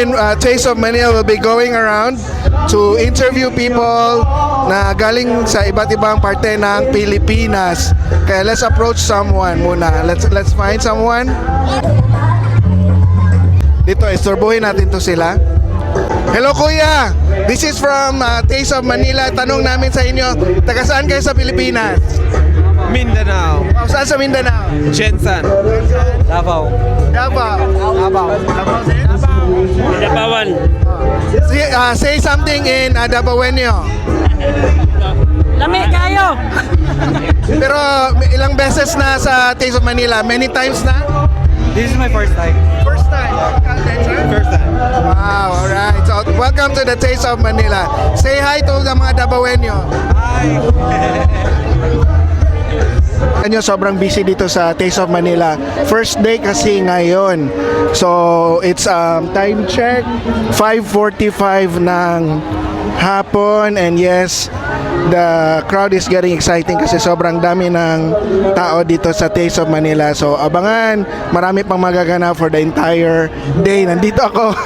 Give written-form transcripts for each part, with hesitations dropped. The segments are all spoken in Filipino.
soon, Taste of Manila will be going around to interview people na galing sa iba't ibang parte ng Pilipinas. Kaya let's approach someone muna. Let's find someone. Dito, istorbohin natin to sila. Hello kuya, this is from Taste of Manila. Tanong namin sa inyo, taga saan kayo sa Pilipinas? Mindanao. Oh, saan sa Mindanao? Jensan. Davao. Davao. Davao. Dabawan. Say something in Davaoenyo. Lami kayo. Pero ilang beses na sa Taste of Manila? Many times na? This is my first time. First time. First time. Wow, alright. So, welcome to the Taste of Manila. Say hi to the mga Davaoenyo. Hi. Ano, sobrang busy dito sa Taste of Manila. First day kasi ngayon. So, it's time check, 5:45 ng hapon, and yes, the crowd is getting exciting kasi sobrang dami ng tao dito sa Taste of Manila. So, abangan, marami pang magaganap for the entire day. Nandito ako.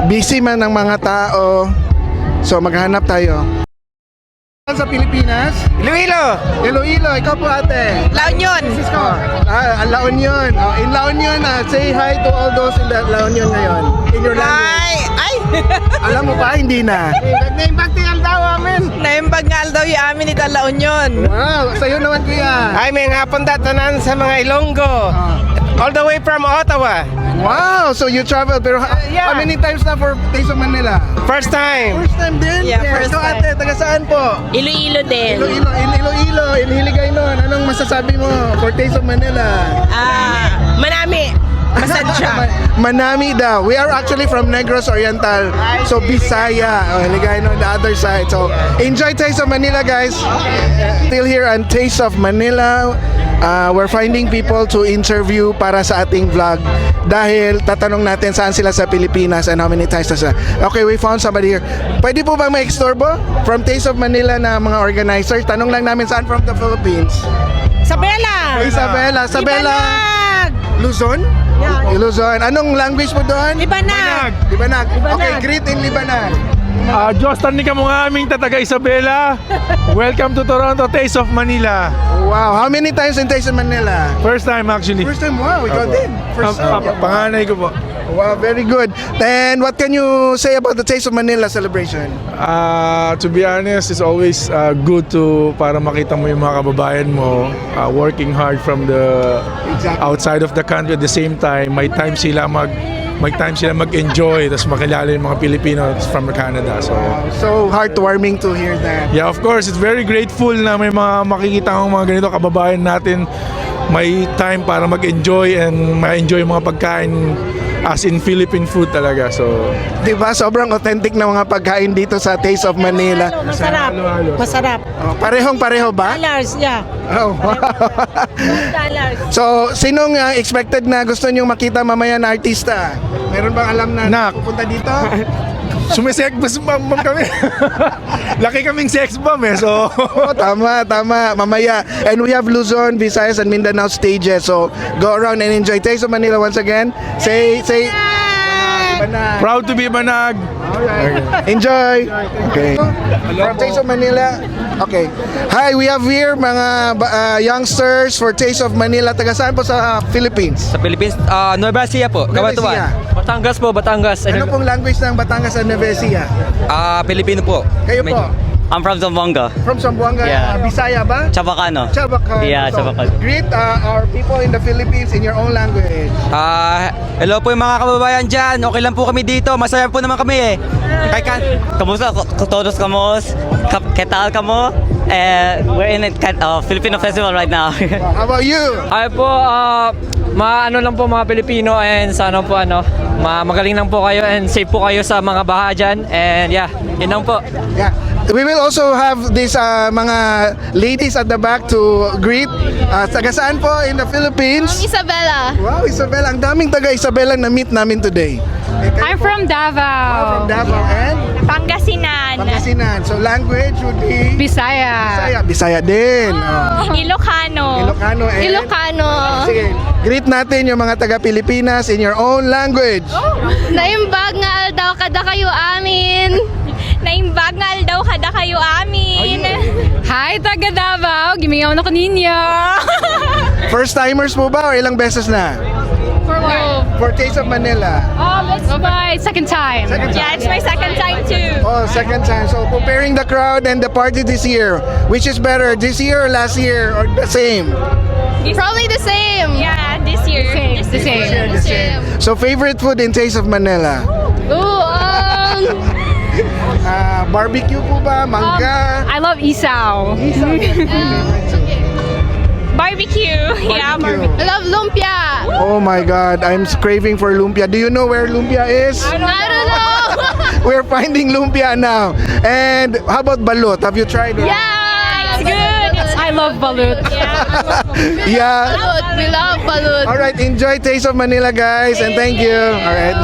Busy man ng mga tao. So, maghanap tayo. Sa Pilipinas? Iloilo. Iloilo, ikaw po ate. La Union. Francisco. La Union. In La Union, say hi to all those in the La Union ngayon. In your language. Ay! Alam mo pa, hindi na. Naimbag tingal daw amin. Naimbag nga daw yung amin ito La Union. Wow, sa'yo naman kuya. Ay, may hapon datanan sa mga Ilonggo. All the way from Ottawa. Wow, so you travel, pero Yeah. how many times na for Taste of Manila? First time. First time din? Yeah, first So time. ate, taga saan po? Iloilo din. Iloilo, in Hiligaynon. Anong masasabi mo for Taste of Manila? Manami. Masadya. Manami daw. We are actually from Negros Oriental. So Bisaya. Hiligaynon, the other side. So enjoy Taste of Manila, guys. Still here on Taste of Manila. We're finding people to interview para sa ating vlog dahil tatanong natin saan sila sa Pilipinas and how many times na sila. Okay, we found somebody here. Pwede po bang ma-extorbo from Taste of Manila na mga organizers? Tanong lang namin saan from the Philippines. Sabela. Isabela. Ibanag. Luzon? Yeah. Luzon. Anong language mo doon? Ibanag. Libanag. Libanag. Okay, greet in Libanag. Diyos, tanig ka mo nga aming tataga Isabela. Welcome to Toronto, Taste of Manila. Wow, how many times in Taste of Manila? First time actually. First time, wow, ikaw din. First time. Panganay ko po. Wow, very good. And what can you say about the Taste of Manila celebration? To be honest, it's always good to para makita mo yung mga kababayan mo working hard from the outside of the country. At the same time, may time sila mag-enjoy, tapos makilala yung mga Pilipino from Canada. So heartwarming to hear that. Yeah, of course, it's very grateful na may mga makikita kong mga ganito kababayan natin. May time para mag-enjoy and ma-enjoy yung mga pagkain as in Philippine food talaga. So, Diba, sobrang authentic na mga pagkain dito sa Taste of Manila. Masarap. halo-halo. Masarap. Parehong-pareho ba? Dollars, yeah. Oh, wow. Dollars. So, sinong expected na gusto nyong makita mamaya na artista? Meron bang alam na Nak. pupunta dito? Sumisex bomb kami. Laki kaming sex bomb eh. So, Oh, tama. Mamaya. And we have Luzon, Visayas, and Mindanao stages. So, go around and enjoy Taste of Manila once again. Say, Banag. proud to be Banag. Alright. Enjoy. Okay. From Taste of Manila. Okay. Hi, we have here mga youngsters for Taste of Manila. Taga saan po sa Philippines? Sa Philippines, Nueva Ecija po, Nueva Cabanatuan. Ecija. Batangas po, Batangas. Ano pong language ng Batangas at Nueva Ecija? Pilipino po. Kayo po? I'm from Zamboanga. From Zamboanga, Yeah. Bisaya ba? Chabacano. Chabacano. Yeah, So, Chabacano. greet our people in the Philippines in your own language. Hello po yung mga kababayan dyan. Okay lang po kami dito. Masaya po naman kami eh. Kamusta? Todos kamos? ¿Qué tal kamo? We're in a Filipino festival right now. How about you? Ay po, ano lang po mga Pilipino and sana po magaling lang po kayo and safe po kayo sa mga baha dyan and yeah, yun lang po. Yeah. We will also have these mga ladies at the back to greet. Taga saan po in the Philippines? Isabela. Wow, Isabela. Ang daming taga Isabela na meet namin today. I'm from Davao. From Davao and? Pangasinan. Pangasinan. So language would be Bisaya. Bisaya din. Ilocano. Ilocano and Ilocano. Sige, greet natin yung mga taga Pilipinas in your own language. Naimbag nga aldaw kada kayo amin. Naimbag nga aldaw kada kayo amin. Hi, taga Davao. Gimingaw na ko ninyo. First timers po ba o ilang beses na? For what? For Taste of Manila. It's my second time. Yeah, it's my second time too. Oh, second time. So comparing the crowd and the party this year, which is better, this year or last year or the same? Probably the same. Yeah, this year. The same. The same. So favorite food in Taste of Manila? Ooh, Barbecue po ba? Mangga? I love isaw. barbecue. Yeah, barbecue. I love lumpia. Oh my God, I'm craving for lumpia. Do you know where lumpia is? I don't know. We're finding lumpia now. And how about balut? Have you tried it? Yeah, it's good. I love balut. Yeah. Balut. We love balut. All right, enjoy Taste of Manila, guys, and thank you. All right.